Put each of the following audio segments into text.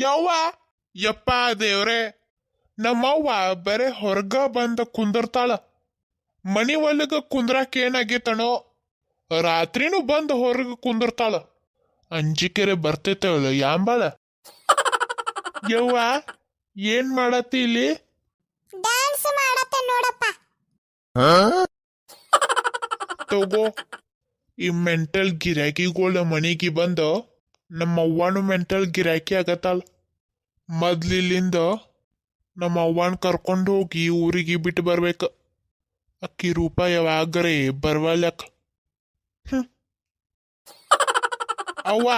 ಯವ್ವ ಯಪ್ಪ ದೇವ್ರೆ, ನಮ್ಮವ್ವ ಬರೇ ಹೊರಗ ಬಂದ ಕುಂದರ್ತಾಳ. ಮನಿ ಒಳಗ ಕುಂದ್ರಾಕ ಏನಾಗೇತಣೋ, ರಾತ್ರಿನೂ ಬಂದ ಹೊರಗ ಕುಂದರ್ತಾಳ. ಅಂಜಿಕೆರೆ ಬರ್ತೈತವಳ ಯಾಂಬಾಳ. ಯವ್ವ ಏನ್ ಮಾಡತ್ತಿ ಇಲ್ಲಿ? ಡ್ಯಾನ್ಸ್ ಮಾಡತ್ತೆ ನೋಡಪ್ಪ. ತಗೋ, ಈ ಮೆಂಟಲ್ ಗಿರಾಕಿಗಳ ಮನಿಗೆ ಬಂದ ನಮ್ಮ ಅವ್ವನು ಮೆಂಟಲ್ ಗಿರಾಕಿ ಆಗತ್ತಾಳ. ಮೊದ್ಲಿಲ್ಲಿಂದ ನಮ್ಮ ಅವ್ವನ್ ಕರ್ಕೊಂಡು ಹೋಗಿ ಊರಿಗೆ ಬಿಟ್ಟು ಬರ್ಬೇಕ. ಅಕ್ಕಿ ರೂಪ ಯಾವಾಗರೆ ಬರ್ವಲ್ಯಾಕ. ಅವ್ವ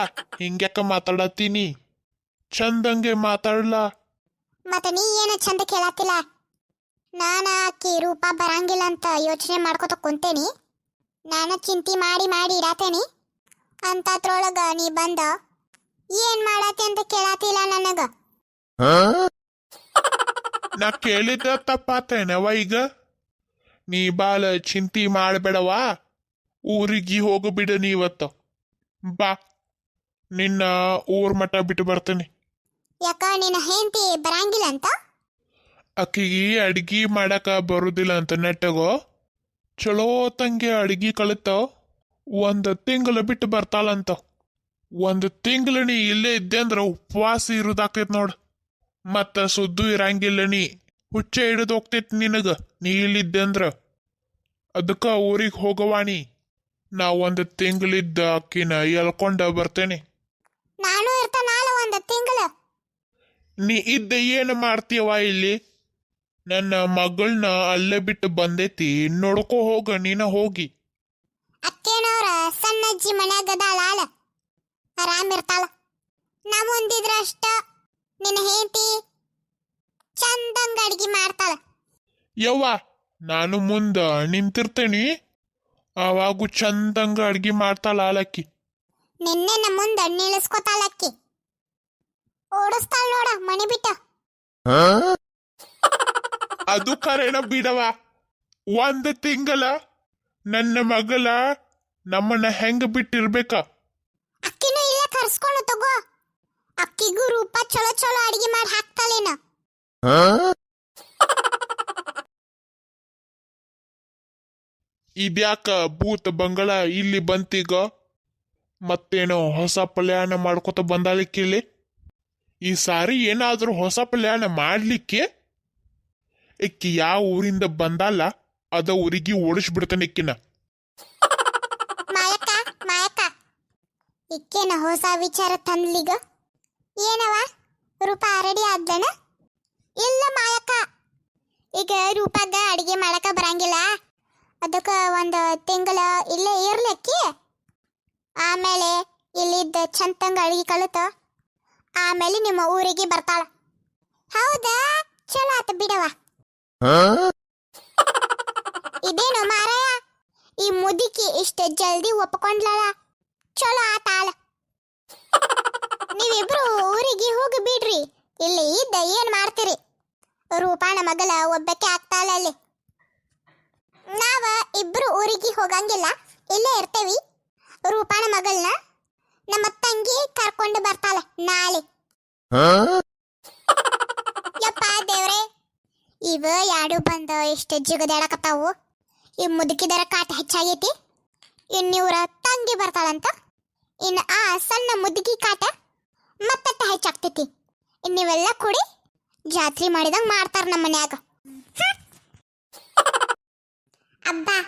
ಹಿಂಗ್ಯಾಕ ಮಾತಾಡತ್ತೀನಿ? ಚಂದಂಗೆ ಮಾತಾಡ್ಲ. ಮತ್ತೆ ನೀ ಏನ ಚಂದ ಕೇಳತ್ತಿಲ್ಲ. ನಾನ ಆಕಿ ರೂಪ ಬರಂಗಿಲ್ಲ ಅಂತ ಯೋಚನೆ ಮಾಡ್ಕೊತ ಕುಂತೇನಿ. ನಾನು ಚಿಂತೆ ಮಾಡಿ ಮಾಡಿ ಇಡತೇನಿ ಅಂತತ್ರೊಳಗ ನೀ ಬಂದ ಏನ್ ಮಾಡತ್ತೆ ಅಂತ ಕೇಳತ್ತಿಲ್ಲ ನನಗ. ನಾ ಕೇಳಿದ ತಪ್ಪಾತೇನವ ಈಗ? ನೀ ಬಾಳ ಚಿಂತಿ ಮಾಡಬೇಡವಾ, ಊರಿಗೆ ಹೋಗಬಿಡ ನೀವತ್ತ. ಬಾ, ನಿನ್ನ ಊರ್ ಮಠ ಬಿಟ್ಟು ಬರ್ತೇನೆ. ಯಾಕ ನಿನ್ನ ಹೆಂಡತಿ ಬರಂಗಿಲ್ಲ ಅಂತ? ಅಕ್ಕಿಗೆ ಅಡ್ಗಿ ಮಾಡಕ ಬರುದಿಲ್ಲ ಅಂತ ನೆಟ್ಟಗೋ. ಚಲೋ ತಂಗೆ ಅಡ್ಗಿ ಕಲಿತ 1 ತಿಂಗಳು ಬಿಟ್ಟು ಬರ್ತಾಳಂತ. 1 ತಿಂಗಳು ನೀ ಇಲ್ಲೇ ಇದ್ದೆ ಅಂದ್ರ ಉಪವಾಸ ಇರುದಾಕೈತ್ ನೋಡ್. ಮತ್ತ ಸುದ್ದು ಇರಂಗಿಲ್ಲ, ನೀ ಹುಚ್ಚೆ ಹಿಡಿದು ಹೋಗ್ತೈತಿ ನಿನಗ ನೀ ಇಲ್ಲಿದ್ದೆ ಅಂದ್ರ. ಅದಕ್ಕ ಊರಿಗೆ ಹೋಗವಾಣಿ. ನಾ 1 ತಿಂಗಳಿದ್ದ ಅಕ್ಕಿನ ಎಳ್ಕೊಂಡ ಬರ್ತೇನೆ. ನಾನು ಇರ್ತಾನಲ್ಲ 1 ತಿಂಗಳು. ನೀ ಇದ್ದ ಏನು ಮಾಡ್ತೀಯವ ಇಲ್ಲಿ? ನನ್ನ ಮಗಳನ್ನ ಅಲ್ಲೇ ಬಿಟ್ಟು ಬಂದೈತಿ, ನೋಡ್ಕೋ ಹೋಗ ನೀನ ಹೋಗಿ. ಅಕ್ಕೇನವ್ರ ಸಣ್ಣಜ್ಜಿ ಮನ್ಯಾಗ ಅದಾಳ, ಆರಾಮ್ ಇರ್ತಾಳ. ನಾ ಮುಂದಿದ್ರ ಅಷ್ಟ ನಿನ್ನ ಹೆಂಡತಿ ಚಂದಂಗ ಅಡ್ಗಿ ಮಾಡ್ತಾಳ. ಯವ್ವ ನಾನು ಮುಂದ ನಿಂತಿರ್ತೇನಿ, ಅವಾಗೂ ಚಂದಂಗ ಅಡ್ಗಿ ಮಾಡ್ತಾಳ ಆಲಕ್ಕಿ. ನಿನ್ನೆ ನಮ್ಮ ಮುಂದ ನಿಲ್ಲಿಸ್ಕೊತಾಳ ಅಕ್ಕಿ. ಓಡಿಸ್ತಾಳ ನೋಡ ಮನೆ ಬಿಟ್ಟ. ಅದು ಕರೆನ ಬಿಡವ. 1 ತಿಂಗಳ ನನ್ನ ಮಗಳ ನಮ್ಮನ್ನ ಹೆಂಗ ಬಿಟ್ಟಿರ್ಬೇಕ? ಅಕ್ಕಿನೂ ಇಲ್ಲ ಕರ್ಸ್ಕೊಂಡು ತಗೋ. ಅಕ್ಕಿಗೂ ರೂಪ ಚಲೋ ಚಲೋ ಅಡಿಗೆ ಮಾಡಿ ಹಾಕ್ತಾಳೇನ. ಇದ್ಯಾಕ ಭೂತ ಬಂಗಳ ಇಲ್ಲಿ ಬಂತೀಗ? ಮತ್ತೇನೋ ಹೊಸ ಪ್ಲ್ಯಾನ್ ಮಾಡ್ಕೊತ ಬಂದಾಳಿಕ್ಕಿಲ್ಲಿ. ಈ ಸಾರಿ ಏನಾದ್ರೂ ಹೊಸ ಪ್ಲ್ಯಾನ್ ಮಾಡ್ಲಿಕ್ಕೆ ಇಕ್ಕಿ ಯಾವ ಊರಿಂದ ಬಂದಲ್ಲ ಅದ ಊರಿಗೆ ಓಡಿಸ್ಬಿಡ್ತಾನೆ ಇಕ್ಕಿನ. ಮಾಯಕ್ಕ ಮಾಯಕ್ಕ, ಇಕ್ಕೇನ ಹೊಸ ವಿಚಾರ ತಂದ್ಲಿಗ? ಏನವ ರೂಪ ರೆಡಿ ಆದ್ಲನ? ಇಲ್ಲ ಮಾಯಕ್ಕ, ಈಗ ರೂಪಾಗ ಅಡಿಗೆ ಮಾಡಕ ಬರಂಗಿಲ್ಲ. ಅದಕ್ಕ 1 ತಿಂಗಳ ಇಲ್ಲೇ ಇರ್ಲಿಕ್ಕಿ. ಆಮೇಲೆ ಇಲ್ಲಿದ್ದ ಚಂತಂಗ ಅಡಿಗೆ ಕಲಿತ ಆಮೇಲೆ ನಿಮ್ಮ ಊರಿಗೆ ಬರ್ತಾಳ. ಹೌದಾ? ಚಲೋ ಆತ ಬಿಡವ. ಇದೇನು ಮಾರಾಯ, ಈ ಮುದುಕಿ ಇಷ್ಟ ಜಲ್ದಿ ಒಪ್ಕೊಂಡ್ಲಳ. ಚಲೋ ಆತಾಳ. ನೀವಿಬ್ರು ಊರಿಗೆ ಹೋಗಿ ಬಿಡ್ರಿ. ಇಲ್ಲಿ ಇದ್ದ ಏನ್ ಮಾಡ್ತೀರಿ? ರೂಪಾನ ಮಗಳ ಒಬ್ಬಕ್ಕೆ ಆಗ್ತಾಳ ಅಲ್ಲಿ. ನಾವ ಇಬ್ರು ಊರಿಗೆ ಹೋಗಂಗಿಲ್ಲ, ಇಲ್ಲೇ ಇರ್ತೇವಿ. ರೂಪಾನ ಮಗಳನ್ನ ನಮ್ಮ ತಂಗಿ ಕರ್ಕೊಂಡು ಬರ್ತಾಳ ನಾಳೆ. ಯಪ್ಪ ದೇವ್ರೆ, ಇವ ಯಾಡು ಬಂದ ಎಷ್ಟು ಜಿಗದಾಡಕತ್ತಾವು. ಈ ಮುದುಕಿದರ ಕಾಟ ಹೆಚ್ಚಾಗೈತಿ. ಇನ್ನಿವ್ರ ತಂಗಿ ಬರ್ತಾಳಂತ, ಇನ್ನು ಆ ಸಣ್ಣ ಮುದುಕಿ ಕಾಟ ಮತ್ತಟ್ಟ ಹೆಚ್ಚಾಗ್ತೈತಿ. ಇನ್ನಿವೆಲ್ಲ ಕೂಡಿ ಜಾತ್ರೆ ಮಾಡಿದಂಗ ಮಾಡ್ತಾರ ನಮ್ಮ ಮನ್ಯಾಗ. ಅಬ್ಬಾ,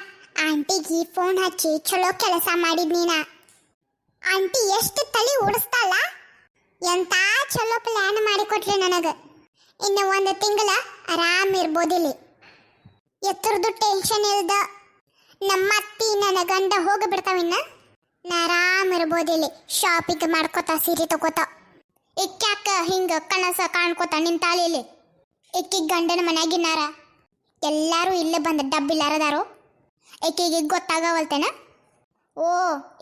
ಆಂಟಿಗೆ ಫೋನ್ ಹಚ್ಚಿ ಚಲೋ ಕೆಲಸ ಮಾಡಿದ್ ನೀನ. ಆಂಟಿ ಎಷ್ಟು ತಲೆ ಓಡಿಸ್ತಾಳ. ಎಂತ ಚಲೋ ಪ್ಲಾನ್ ಮಾಡಿಕೊಟ್ರಿ ನನಗ. ಇನ್ನು 1 ತಿಂಗಳ ಆರಾಮ್ ಇರ್ಬೋದಿಲ್ಲಿ. ಎತ್ತರದ್ದು ಟೆನ್ಷನ್ ಇಲ್ದ ನಮ್ಮ ಅತ್ತಿ ನನ್ನ ಗಂಡ ಹೋಗಿ ಬಿಡ್ತಾವಿನ್ನ. ನಾ ಆರಾಮ್ ಇರ್ಬೋದಿಲ್ಲಿ ಶಾಪಿಂಗ್ ಮಾಡ್ಕೋತ ಸೀರೆ ತಗೋತ. ಇಕ್ಕ್ಯಾಕ ಹಿಂಗ ಕನಸ ಕಾಣ್ಕೋತ ನಿಂತಾಳಿ ಇಲ್ಲಿ. ಇಕ್ಕಿಗೆ ಗಂಡನ ಮನ್ಯಾಗಿನ್ನಾರ ಎಲ್ಲಾರು ಇಲ್ಲೇ ಬಂದ ಡಬ್ಬಿಲ್ಲಾರದಾರು. ಇಕ್ಕಿಗೆ ಗೊತ್ತಾಗವಲ್ತೇನ? ಓ,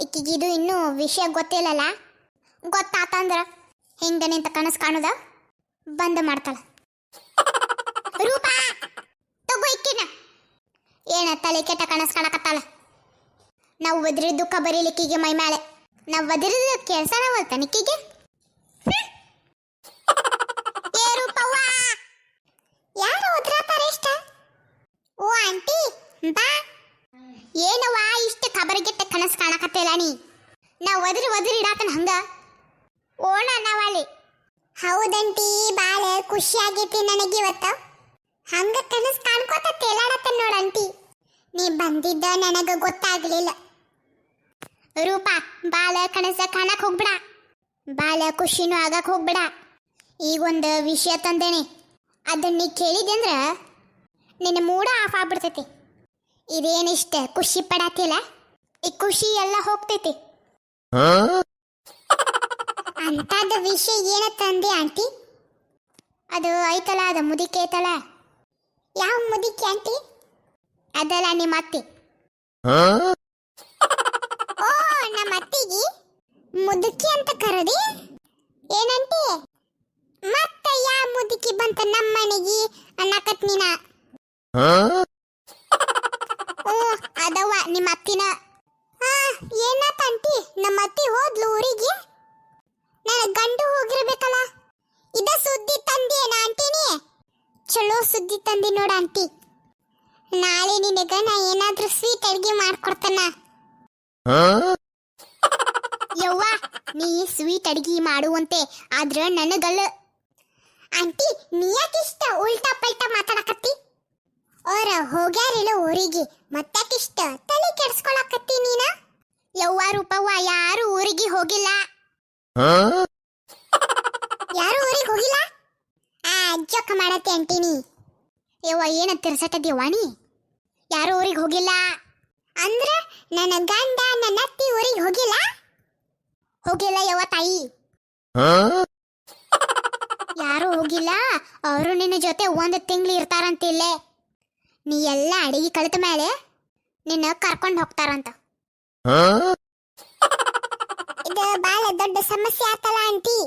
ಇಕ್ಕಿಗೆ ಇದು ಇನ್ನೂ ವಿಷಯ ಗೊತ್ತಿಲ್ಲಲ್ಲ. ಗೊತ್ತಾತಂದ್ರ ಹಿಂಗ ನಿಂತ ಕನಸು ಕಾಣುದ ಬಂದ್ ಮಾಡ್ತಾಳ. ರೂಪಾ ತಗೋ ಇಕ್ಕಿನ. ಏನ ತಲೆ ಕೆಟ್ಟ ಕನಸು ಕಾಣಕತ್ತಾಳ. ನಾವು ಒದ್ರಿ ದುಃಖ ಬರೀಲಿಕ್ಕಿಗೆ ಮೈ ಮೇಲೆ. ನಾವು ಒದ್ರಿದ ಕೆಲ್ಸನ ಹೋಲ್ತಾನ ಇಕ್ಕಿಗೆ. ಅಲ್ಲ ನೀ ನಾ ಒದರಿ ಇಡಾತನ ಹಂಗ ಓಣ ನಾವಾಲಿ ಹೌದಂಟಿ ಬಾಳ ಖುಷಿ ಆಗೈತಿ ನನಗಿವತ್ತ ಹಂಗ ಕನಸ್ ಕಾಣ್ಕೋತ ತೇಲಾಡತ್ತ ನೋಡಂಟಿ ನೀ ಬಂದಿದ್ದ ನನಗ ಗೊತ್ತಾಗ್ಲಿಲ್ಲ ರೂಪಾ ಬಾಳ ಕನಸ ಕಾಣಕ್ ಹೋಗ್ಬಿಡ ಬಾಳ ಖುಷಿನೂ ಆಗಕ್ ಹೋಗ್ಬಿಡ ಈಗೊಂದು ವಿಷಯ ತಂದೇನೆ ಅದನ್ನ ನೀ ಕೇಳಿದಂದ್ರ ನಿನ್ನ ಮೂಡ ಆಫ್ ಆಗ್ಬಿಡ್ತೈತಿ ಇದೇನಿಷ್ಟ ಖುಷಿ ಪಡಾತಿಲ್ಲ ಈ ಖುಷಿ ಎಲ್ಲ ಹೋಗ್ತೈತಿ ಅಂತದ ವಿಷಯ ಏನ ತಂದೆ ಆಂಟಿ ಅದು ಐತಲ್ಲ ಅದ ಮುದಿಕೆ ಐತಲ್ಲ ಯಾವ ಮುದಿಕೆ ಆಂಟಿ ಅದಲ್ಲ ನಿಮ್ಮ ಅತ್ತಿ ಓ ನಮ್ಮ ಅತ್ತಿಗೆ ಮುದುಕಿ ಅಂತ ಕರದಿ ಏನಂಟಿ ಮತ್ತೆ ಯಾವ ಮುದುಕಿ ಬಂತ ನಮ್ಮ ಮನೆಗೆ ಅನ್ನಕತ್ ನೀನ ಓ ಅದವ್ವ ನಿಮ್ಮ ಅತ್ತಿನ ಏನಾತಂಟಿ ನಮ್ಮ ಅತ್ತಿ ಹೋದ್ಲು ಊರಿಗೆ ನನ್ನ ಗಂಡು ಹೋಗಿರ್ಬೇಕಲ್ಲ ಇದ ಸುದ್ದಿ ತಂದೇನ ಆಂಟಿನಿ ಚಲೋ ಸುದ್ದಿ ತಂದಿ ನೋಡ ಆಂಟಿ ನಾಳೆ ನಿನಗ ನಾ ಏನಾದ್ರೂ ಸ್ವೀಟ್ ಅಡ್ಗೆ ಮಾಡ್ಕೊಡ್ತಾನ ಯವ್ವ ನೀ ಸ್ವೀಟ್ ಅಡ್ಗೆ ಮಾಡುವಂತೆ ಆದ್ರ ನನಗಲ್ಲ ಆಂಟಿ ನೀ ಯಾಕಿಷ್ಟ ಉಲ್ಟಾ ಪಲ್ಟಾ ಮಾತಾಡಕತ್ತಿ ಅವ್ರ ಹೋಗ್ಯಾರಿಲ್ಲ ಊರಿಗೆ ಮತ್ತಾಕಿಷ್ಟ ತಲೆ ಕೆಡ್ಸ್ಕೊಳಕತ್ತಿ ನೀನ ಯವ್ವ ರೂಪವ್ವ ಯಾರು ಊರಿಗೆ ಹೋಗಿಲ್ಲ ಯಾರು ಊರಿಗೆ ಹೋಗಿಲ್ಲ ಜೋಕ್ ಮಾಡತ್ತೆ ಅಂಟಿನಿ ಯವ್ವ ಏನ ತಿರ್ಸಟ್ಟದ್ಯವ್ವ ನೀ ಯಾರು ಊರಿಗೆ ಹೋಗಿಲ್ಲ ಅಂದ್ರ ನನ್ನ ಗಂಡ ನನ್ನ ಅತ್ತಿ ಊರಿಗೆ ಹೋಗಿಲ್ಲ ಹೋಗಿಲ್ಲ ಯವ್ವ ತಾಯಿ ಯಾರು ಹೋಗಿಲ್ಲ ಅವರು ನಿನ್ನ ಜೊತೆ ಒಂದು ತಿಂಗಳು ಇರ್ತಾರಂತಿಲ್ಲೇ ನೀ ಎಲ್ಲ ಅಡಿಗೆ ಕಲಿತ ಮೇಲೆ ನಿನ್ನ ಕರ್ಕೊಂಡು ಹೋಗ್ತಾರಂತ ಇದು ಬಹಳ ದೊಡ್ಡ ಸಮಸ್ಯೆ ಆತಲ್ಲ ಆಂಟಿ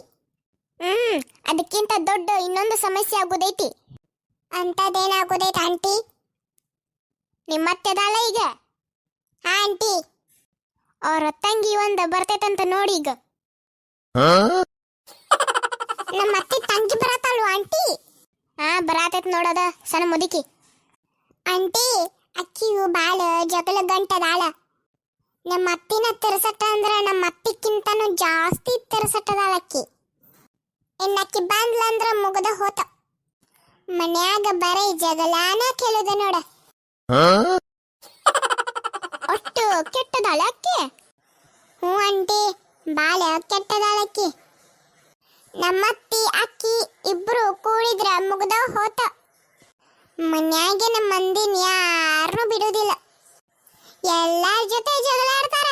ಅದಕ್ಕಿಂತ ದೊಡ್ಡ ಇನ್ನೊಂದು ಸಮಸ್ಯೆ ಆಗೋದೈತಿ ಅಂತದೇನಾಗೋದೈತಿ ಆಂಟಿ ನಿಮ್ಮತ್ತೆದಲ್ಲ ಈಗ ಆಂಟಿ ಅವ್ರ ತಂಗಿ ಒಂದು ಬರ್ತೈತಂತ ನೋಡಿ ಈಗ ನಮ್ಮ ಅತ್ತೆ ತಂಗಿ ಬರತಾಳು ಆಂಟಿ ಬರತೈತ್ ನೋಡದ ಸಣ್ಣ ಮುದುಕಿ ಆಂಟಿ ಅಕ್ಕಿಯು ಬಾಳ ಜಗಳ ಗಂಟದಾಳ ನಮ್ಮ ಅತ್ತಿನ ತಿರ್ಸಟ್ಟ ಅಂದ್ರ ನಮ್ಮ ಅತ್ತಿಕ್ಕಿಂತನೂ ಜಾಸ್ತಿ ತಿರ್ಸಟ್ಟದಾಳ ಅಕ್ಕಿ ಇನ್ನಕ್ಕಿ ಬಂದ್ಲಂದ್ರ ಮುಗದ ಹೋತ ಮನ್ಯಾಗ ಬರೀ ಜಗಳಾನ ಕೇಳುದ ನೋಡ ಒಟ್ಟು ಕೆಟ್ಟದಾಳ ಅಕ್ಕಿ ಹ್ಞೂ ಆಂಟಿ ಬಾಳ ಕೆಟ್ಟದಾಳ ಅಕ್ಕಿ ನಮ್ಮತ್ತಿ ಅಕ್ಕಿ ಇಬ್ರು ಕೂಡಿದ್ರ ಮುಗ್ದ ಹೋತ ಮನ್ಯಾಗಿನ ಮಂದಿನ ಯಾರನ್ನೂ ಬಿಡುವುದಿಲ್ಲ ಎಲ್ಲಾರ ಜೊತೆ ಜಗಳಾಡ್ತಾರ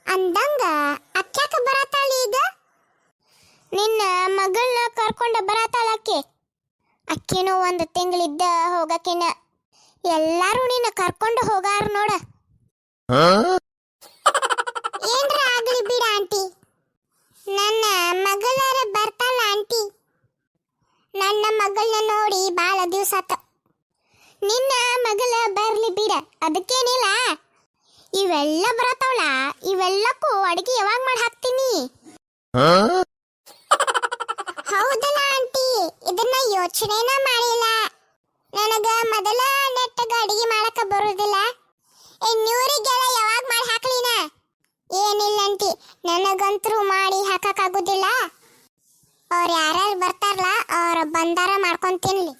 ಅಂದಂಗ ಅಕ್ಯಾಕ ಬರತಾಳ ಈಗ ನಿನ್ನ ಮಗಳನ್ನ ಕರ್ಕೊಂಡ ಬರತಾಳ ಅಕ್ಕಿನೂ ಒಂದು ತಿಂಗಳಿದ್ದ ಹೋಗಕಿನ ಎಲ್ಲಾರು ನಿನ್ನ ಕರ್ಕೊಂಡು ಹೋಗಾರ ನೋಡ ಏನ್ರ ಆಗ್ಲಿ ಬಿಡ ಆಂಟಿ ನನ್ನ ಮಗಳರ ಬರ್ತಾಳ ಆಂಟಿ ನನ್ನ ಮಗಳನ್ನ ನೋಡಿ ಬಾಳ ದಿವಸ ಆತ ನಿನ್ನ ಮಗಳ ಬರ್ಲಿ ಬಿಡ ಅದಕ್ಕೇನಿಲ್ಲ ಇವೆಲ್ಲ ಬರತಾವಳ ಇವೆಲ್ಲಕ್ಕೂ ಅಡಿಗೆ ಯಾವಾಗ ಮಾಡಿ ಹಾಕ್ತೀನಿ ಹೌದಲ್ಲ ಆಂಟಿ ಇದನ್ನ ಯೋಚನೆನ ಮಾಡಿಲ್ಲ ನನಗ ಮೊದಲ ನೆಟ್ಟಗ ಅಡಿಗೆ ಮಾಡಕ ಬರುದಿಲ್ಲ ಇನ್ನೂರಿಗೆಲ್ಲ ಯಾವಾಗ ಮಾಡಿ ಹಾಕ್ಲಿನ ಏನಿಲ್ಲ ಆಂಟಿ ನನಗಂತರೂ ಮಾಡಿ ಹಾಕಕ್ಕಾಗುದಿಲ್ಲ ಅವ್ರು ಯಾರ್ಯಾರು ಬರ್ತಾರಲ್ಲ ಅವ್ರ ಬಂದಾರ ಮಾಡ್ಕೊಂಡ್ ತಿನ್ಲಿ